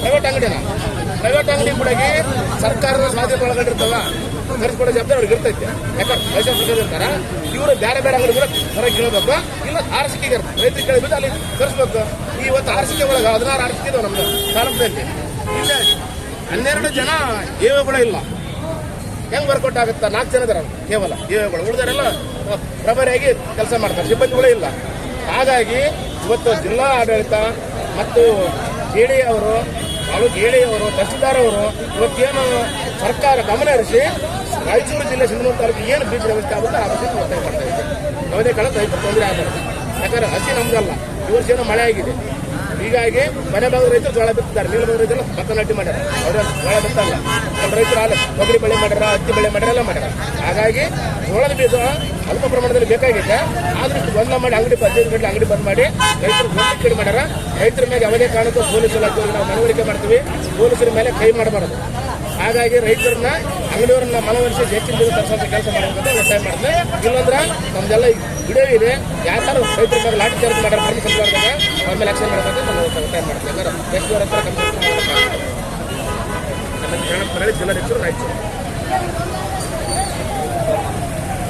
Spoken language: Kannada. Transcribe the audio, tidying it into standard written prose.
ಪ್ರೈವೇಟ್ ಅಂಗಡಿನ ಪ್ರೈವೇಟ್ ಅಂಗಡಿ ಕೂಡ ಸರ್ಕಾರದ ಸ್ವಾಧೀನ ಒಳಗಡಿರ್ತವ ತರಿಸ್ಕೊಡೋ ಜವಾಬ್ದಾರಿ ಅವ್ರಿಗೆ ಇರ್ತೈತೆ. ಯಾಕಂದ್ರೆ ಲೈಸೆನ್ಸ್ ಇರ್ತಾರ ಇವರು ಬೇರೆ ಬೇರೆ ಅಂಗಡಿ ಕೂಡ ಹೊರಗೆ ಕೇಳಬೇಕು, ಇಲ್ಲ ಆರ್ಸಿಕೆಗೆ ಇರುತ್ತೆ ರೈತರಿಗೆ ಕೇಳಿಬಿಟ್ಟು ಅಲ್ಲಿ ತರಿಸ್ಬೇಕು. ಇವತ್ತು ಆರ್ಸಿಕೆ ಒಳಗೆ 16 ಆರ್ಸಿಕೆ ಇದಾವೆ ನಮ್ದು ತಾಲೂಕಲ್ಲಿ. ಇಲ್ಲ 12 ಜನ ಏವಗಳು ಇಲ್ಲ. ಹೆಂಗ್ ವರ್ಕೌಟ್ ಆಗುತ್ತಾ? 4 ಜನ ಇದಾರೆ ಕೇವಲ ಏವಗಳು, ಉಳಿದರೆಲ್ಲ ಪ್ರಭಾರಿಯಾಗಿ ಕೆಲಸ ಮಾಡ್ತಾರೆ, ಸಿಬ್ಬಂದಿಗಳೇ ಇಲ್ಲ. ಹಾಗಾಗಿ ಇವತ್ತು ಜಿಲ್ಲಾ ಆಡಳಿತ ಮತ್ತು ಜೆಡಿ ಅವರು ತಹಸೀಲ್ದಾರ್ ಅವರು ಇವತ್ತೇನು ಸರ್ಕಾರ ಗಮನ ಹರಿಸಿ ರಾಯಚೂರು ಜಿಲ್ಲೆ ಸಿಂಧನೂರು ತಾಲೂಕು ಏನು ಬೀಜ ವ್ಯವಸ್ಥೆ ಆಗುತ್ತೆ ಆ ಬಗ್ಗೆ ಒತ್ತಾಯ ಮಾಡ್ತಾ ಇದೆ. ಯಾವುದೇ ಕಾಲ ರೈತ ತೊಂದರೆ ಆಗಬಾರ್ದು. ಯಾಕಂದ್ರೆ ಹಸಿ ನಮ್ದಲ್ಲ, ಈ ವರ್ಷ ಏನೋ ಮಳೆ ಆಗಿದೆ. ಹೀಗಾಗಿ ಮನೆ ಭಾಗದ ರೈತರು ಜೋಳ ಬಿತ್ತಿದ್ದಾರೆ, ಮೇಲ್ಭಾಗದ ರೈತರು ಭತ್ತ ನಾಟಿ ಮಾಡ್ಯಾರ. ಅವ್ರ ಜೋಳ ಬಿತ್ತಲ್ಲ, ನಮ್ಮ ರೈತರು ತೊಗರಿ ಬೆಳೆ ಮಾಡ್ಯಾರ, ಹತ್ತಿ ಬೆಳೆ ಮಾಡ್ಯಾರ, ಎಲ್ಲ ಮಾಡ್ಯಾರ. ಹಾಗಾಗಿ ಜೋಳದ ಬೀಜ ಅಲ್ಪ ಪ್ರಮಾಣದಲ್ಲಿ ಬೇಕಾಗಿದೆ. ಆದ್ರೂ ಗೊಂದಲ ಮಾಡಿ ಅಂಗಡಿ 15 ಗಂಟೆ ಅಂಗಡಿ ಬಂದ್ ಮಾಡಿ ರೈತರು ಗೊಂದಲ ಮಾಡ್ಯಾರ. ರೈತರ ಮೇಲೆ ಯಾವುದೇ ಕಾರಣಕ್ಕೂ ಪೊಲೀಸ್ ಇಲಾಖೆಯಲ್ಲಿ ನಾವು ಮನವರಿಕೆ ಮಾಡ್ತೀವಿ, ಪೊಲೀಸರ ಮೇಲೆ ಕೈ ಮಾಡಬಾರದು. ಹಾಗಾಗಿ ರೈತರನ್ನ ಅಂಗಡಿಯವರನ್ನ ಮನವೊಲಿಸಿ ಹೆಚ್ಚಿನ ದಿವಸ ತರಿಸುವಂತ ಕೆಲಸ ಮಾಡಬೇಕಂತ ಒತ್ತಾಯ ಮಾಡಿದ್ರೆ, ಇಲ್ಲಂದ್ರೆ ನಮ್ದೆಲ್ಲ ವಿಡಿಯೋ ಇದೆ. ಯಾರು ರೈತರ ಮೇಲೆ ಲಾಠಿ ಚಾರ್ಜ್ ಮಾಡ್ಯಾರ ಪರ್ಮಿಷನ್ ಮಾಡಿದಾಗ ಅವ್ರ ಮೇಲೆ ಆಕ್ಷನ್ ಮಾಡಬೇಕಂತ ನಾವು ಒತ್ತಾಯ ಮಾಡ್ತೀವಿ. ಯಾಕಂದ್ರೆ ಎಷ್ಟು ಹತ್ರ ಜಿಲ್ಲಾಧ್ಯಕ್ಷರು ರಾಯಚೂರು.